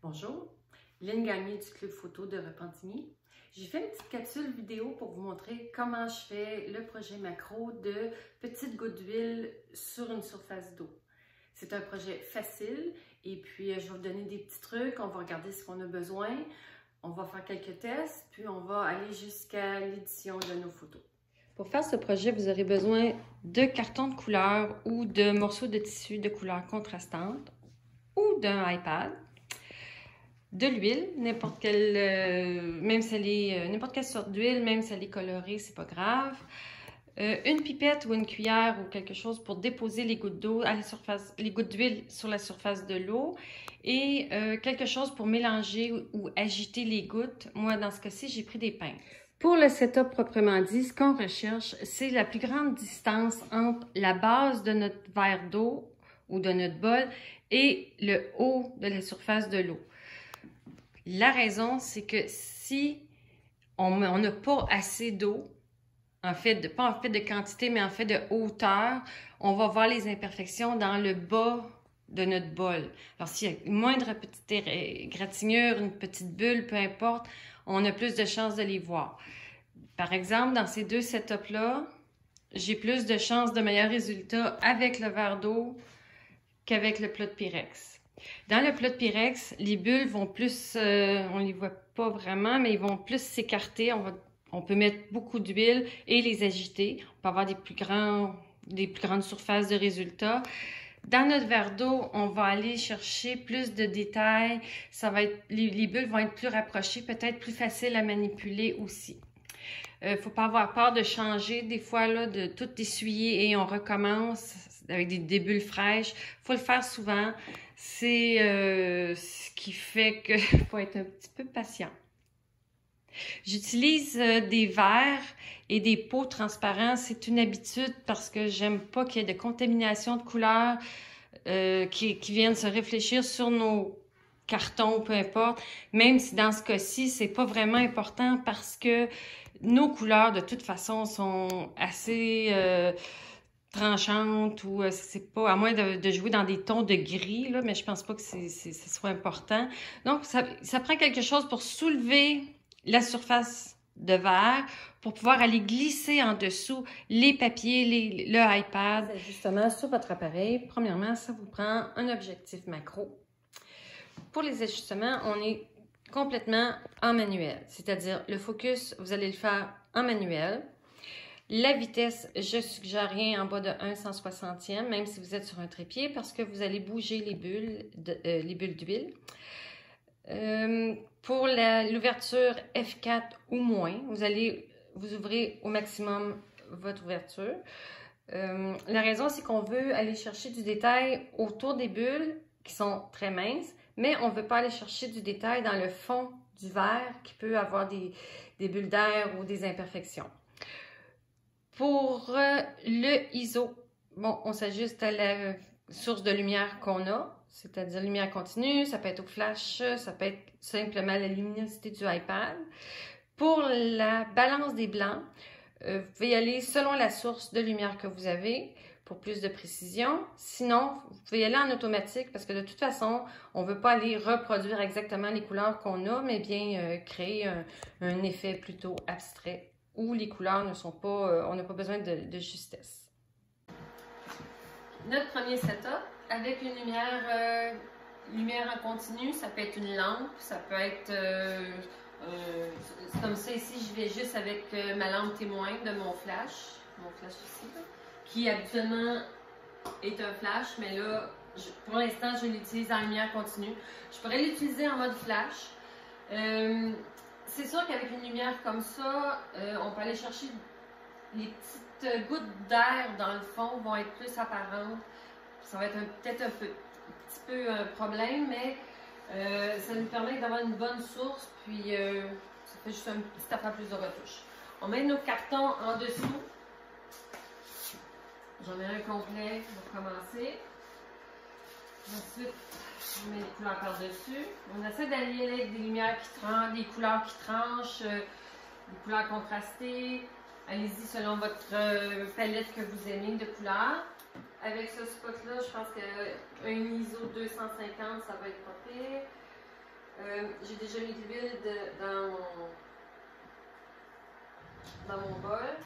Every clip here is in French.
Bonjour, Lynne Gagné du Club Photo de Repentigny. J'ai fait une petite capsule vidéo pour vous montrer comment je fais le projet macro de petites gouttes d'huile sur une surface d'eau. C'est un projet facile et puis je vais vous donner des petits trucs, on va regarder ce qu'on a besoin, on va faire quelques tests, puis on va aller jusqu'à l'édition de nos photos. Pour faire ce projet, vous aurez besoin de cartons de couleur ou de morceaux de tissu de couleur contrastante ou d'un iPad. De l'huile, n'importe quelle, même si elle est n'importe quelle sorte d'huile, même si elle est colorée, c'est pas grave. Une pipette ou une cuillère ou quelque chose pour déposer les gouttes d'eau à la surface, les gouttes d'huile sur la surface de l'eau et quelque chose pour mélanger ou agiter les gouttes. Moi, dans ce cas-ci, j'ai pris des pinces. Pour le setup proprement dit, ce qu'on recherche, c'est la plus grande distance entre la base de notre verre d'eau ou de notre bol et le haut de la surface de l'eau. La raison, c'est que si on n'a pas assez d'eau, pas en fait de quantité, mais en fait de hauteur, on va voir les imperfections dans le bas de notre bol. Alors, s'il y a une moindre petite égratignure, une petite bulle, peu importe, on a plus de chances de les voir. Par exemple, dans ces deux setups-là, j'ai plus de chances de meilleurs résultats avec le verre d'eau qu'avec le plat de Pyrex. Dans le plat de Pyrex, les bulles vont plus, on les voit pas vraiment, mais ils vont plus s'écarter. On peut mettre beaucoup d'huile et les agiter. On peut avoir des plus grandes surfaces de résultats. Dans notre verre d'eau, on va aller chercher plus de détails. Ça va être, les bulles vont être plus rapprochées, peut-être plus faciles à manipuler aussi. Faut pas avoir peur de changer des fois, là, de tout essuyer et on recommence avec des bulles fraîches. Faut le faire souvent. C'est ce qui fait qu'il faut être un petit peu patient. J'utilise des verres et des pots transparents. C'est une habitude parce que j'aime pas qu'il y ait de contamination de couleurs qui viennent se réfléchir sur nos cartons, peu importe. Même si dans ce cas-ci, c'est pas vraiment important parce que nos couleurs, de toute façon, sont assez tranchantes ou c'est pas, à moins de jouer dans des tons de gris, là, mais je pense pas que ce soit important. Donc, ça prend quelque chose pour soulever la surface de verre pour pouvoir aller glisser en dessous les papiers, le iPad. Justement, sur votre appareil, premièrement, ça vous prend un objectif macro. Pour les ajustements, on est complètement en manuel, c'est-à-dire le focus, vous allez le faire en manuel. La vitesse, je suggère rien en bas de 1/160e, même si vous êtes sur un trépied, parce que vous allez bouger les bulles d'huile. Pour l'ouverture F4 ou moins, vous ouvrez au maximum votre ouverture. La raison, c'est qu'on veut aller chercher du détail autour des bulles qui sont très minces, mais on ne veut pas aller chercher du détail dans le fond du verre qui peut avoir des bulles d'air ou des imperfections. Pour le ISO, bon, on s'ajuste à la source de lumière qu'on a, c'est-à-dire lumière continue, ça peut être au flash, ça peut être simplement la luminosité du iPad. Pour la balance des blancs, vous pouvez y aller selon la source de lumière que vous avez pour plus de précision. Sinon, vous pouvez y aller en automatique parce que de toute façon, on ne veut pas aller reproduire exactement les couleurs qu'on a, mais bien créer un effet plutôt abstrait où les couleurs ne sont pas, on n'a pas besoin de justesse. Notre premier setup avec une lumière en continu, ça peut être une lampe, ça peut être comme ça ici, je vais juste avec ma lampe témoin de mon flash ici, là, qui habituellement est un flash, mais là, pour l'instant, je l'utilise en lumière continue. Je pourrais l'utiliser en mode flash. C'est sûr qu'avec une lumière comme ça, on peut aller chercher les petites gouttes d'air dans le fond vont être plus apparentes. Ça va être peut-être un petit peu un problème, mais ça nous permet d'avoir une bonne source, puis ça fait juste un petit affaire plus de retouche. On met nos cartons en dessous. J'en ai un complet pour commencer. Ensuite, on met les couleurs par-dessus. On essaie d'aller avec des lumières qui tranchent, des couleurs qui tranchent, des couleurs contrastées. Allez-y selon votre palette que vous aimez de couleurs. Avec ce spot-là, je pense qu'un ISO 250, ça va être pas pire. J'ai déjà mis de l'huile dans mon bol.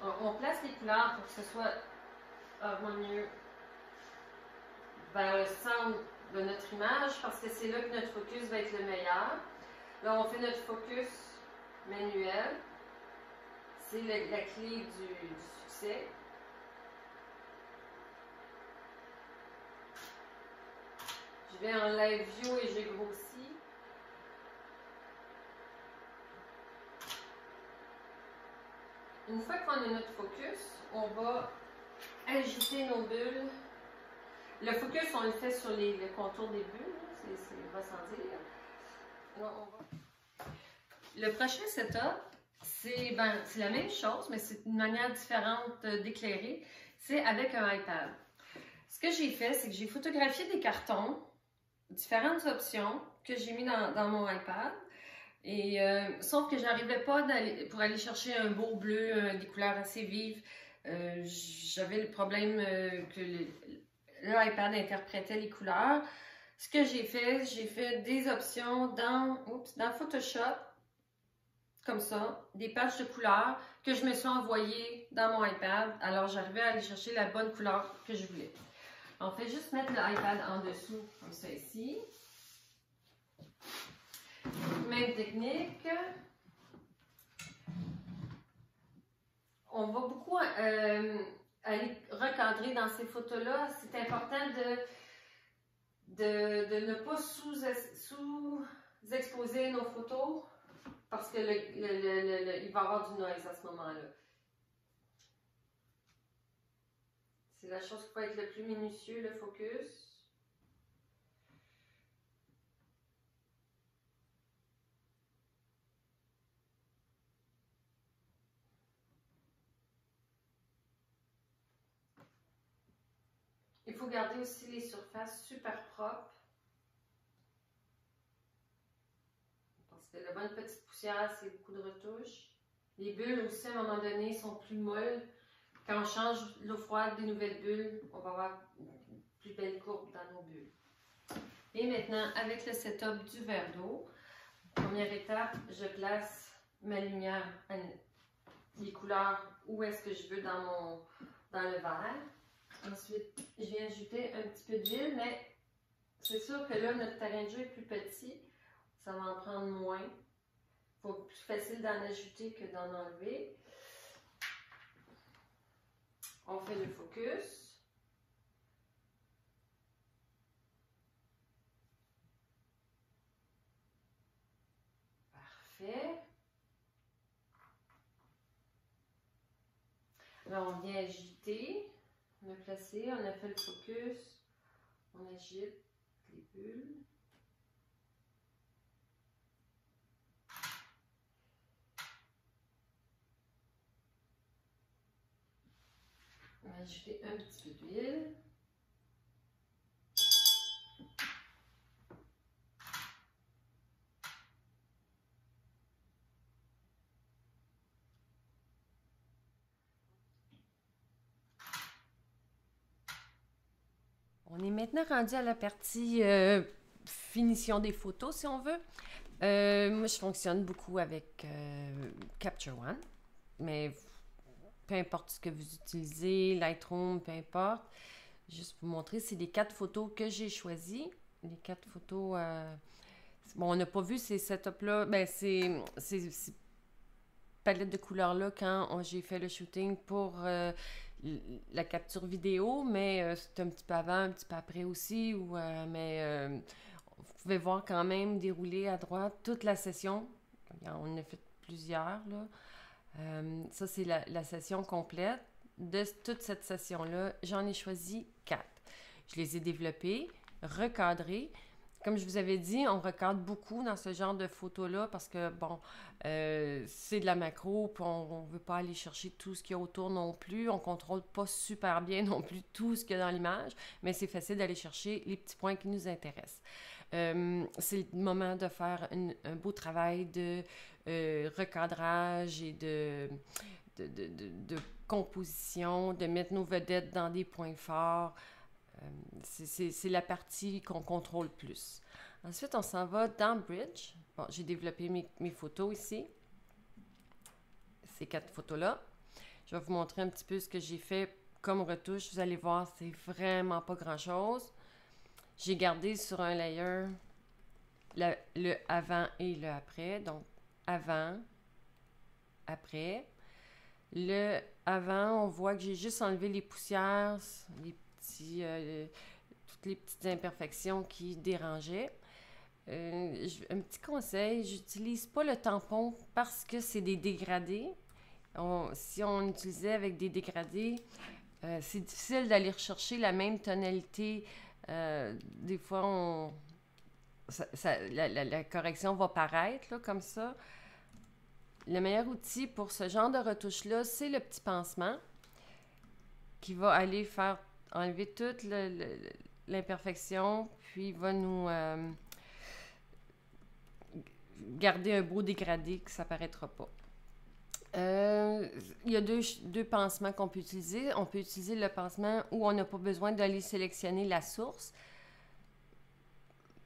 On place les couleurs pour que ce soit harmonieux vers le centre de notre image parce que c'est là que notre focus va être le meilleur. Là, on fait notre focus manuel. C'est la clé du succès. Je vais en live view et j'ai grossi. Une fois qu'on a notre focus, on va agiter nos bulles. Le focus, on le fait sur le contour des bulles, c'est ressentir. Le prochain setup, c'est la même chose, mais c'est une manière différente d'éclairer. C'est avec un iPad. Ce que j'ai fait, c'est que j'ai photographié des cartons, différentes options que j'ai mis dans mon iPad. Et sauf que j'arrivais pas pour aller chercher un beau bleu, des couleurs assez vives. J'avais le problème que l'iPad interprétait les couleurs. Ce que j'ai fait des options dans Photoshop, comme ça, des pages de couleurs que je me suis envoyées dans mon iPad. Alors, j'arrivais à aller chercher la bonne couleur que je voulais. On fait juste mettre l'iPad en dessous, comme ça ici. Même technique. On va beaucoup aller recadrer dans ces photos-là. C'est important de ne pas sous-exposer nos photos parce que il va y avoir du noise à ce moment-là. C'est la chose qui va être le plus minutieux, le focus. Il faut garder aussi les surfaces super propres. Parce que la bonne petite poussière, c'est beaucoup de retouches. Les bulles aussi, à un moment donné, sont plus molles. Quand on change l'eau froide des nouvelles bulles, on va avoir une plus belle courbe dans nos bulles. Et maintenant, avec le setup du verre d'eau, première étape, je place ma lumière, les couleurs où est-ce que je veux dans le verre. Ensuite, je viens ajouter un petit peu d'huile, mais c'est sûr que là, notre terrain de jeu est plus petit. Ça va en prendre moins. C'est plus facile d'en ajouter que d'en enlever. On fait le focus. Parfait. Là, on vient agiter. On a placé, on a fait le focus. On agite les bulles. On va ajouter un petit peu d'huile. On est maintenant rendu à la partie finition des photos, si on veut. Moi, je fonctionne beaucoup avec Capture One, mais peu importe ce que vous utilisez, Lightroom, peu importe. Juste pour vous montrer, c'est les 4 photos que j'ai choisies. Les 4 photos... bon, on n'a pas vu ces setups-là. Ben, ces palettes de couleurs-là quand j'ai fait le shooting pour la capture vidéo, mais c'est un petit peu avant, un petit peu après aussi. Vous pouvez voir quand même dérouler à droite toute la session. On en a fait plusieurs, là. Ça, c'est la session complète. De toute cette session-là, j'en ai choisi 4. Je les ai développées, recadrées. Comme je vous avais dit, on recadre beaucoup dans ce genre de photos-là parce que, bon, c'est de la macro, puis on ne veut pas aller chercher tout ce qu'il y a autour non plus. On ne contrôle pas super bien non plus tout ce qu'il y a dans l'image, mais c'est facile d'aller chercher les petits points qui nous intéressent. C'est le moment de faire un beau travail de recadrage et de composition, de mettre nos vedettes dans des points forts. C'est la partie qu'on contrôle plus. Ensuite, on s'en va dans Bridge. Bon, j'ai développé mes photos ici. Ces 4 photos-là. Je vais vous montrer un petit peu ce que j'ai fait comme retouche. Vous allez voir, c'est vraiment pas grand-chose. J'ai gardé sur un layer le avant et le après. Donc, avant, après. Le avant, on voit que j'ai juste enlevé les poussières, toutes les petites imperfections qui dérangeaient. Un petit conseil, j'utilise pas le tampon parce que c'est des dégradés. Si on utilisait avec des dégradés, c'est difficile d'aller rechercher la même tonalité. Des fois, la correction va paraître là, comme ça. Le meilleur outil pour ce genre de retouche-là, c'est le petit pansement qui va aller faire enlever toute l'imperfection, puis va nous garder un beau dégradé que ça ne paraîtra pas. Il y a deux pansements qu'on peut utiliser. On peut utiliser le pansement où on n'a pas besoin d'aller sélectionner la source.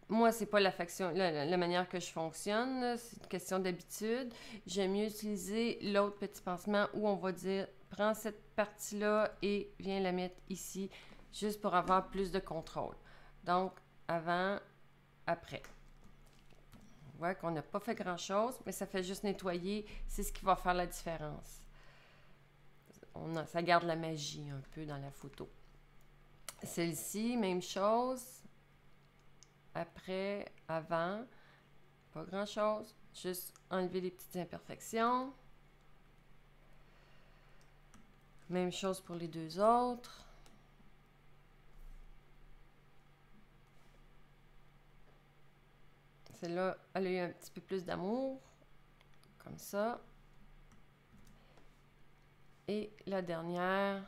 Moi, c'est pas la manière que je fonctionne, c'est une question d'habitude. J'aime mieux utiliser l'autre petit pansement où on va dire prends cette partie-là et viens la mettre ici, juste pour avoir plus de contrôle. Donc, avant, après. On voit qu'on n'a pas fait grand-chose, mais ça fait juste nettoyer. C'est ce qui va faire la différence. Ça garde la magie un peu dans la photo. Celle-ci, même chose. Après, avant, pas grand-chose. Juste enlever les petites imperfections. Même chose pour les deux autres. Celle-là, elle a eu un petit peu plus d'amour. Comme ça. Et la dernière.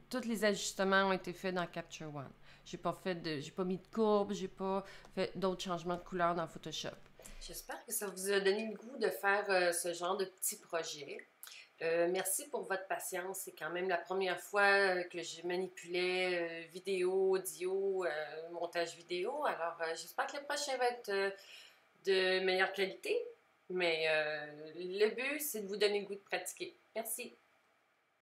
Tous les ajustements ont été faits dans Capture One. J'ai pas mis de courbe, j'ai pas fait d'autres changements de couleur dans Photoshop. J'espère que ça vous a donné le goût de faire ce genre de petits projets. Merci pour votre patience. C'est quand même la première fois que je manipulais vidéo, audio, montage vidéo. Alors, j'espère que le prochain va être de meilleure qualité. Mais le but, c'est de vous donner le goût de pratiquer. Merci.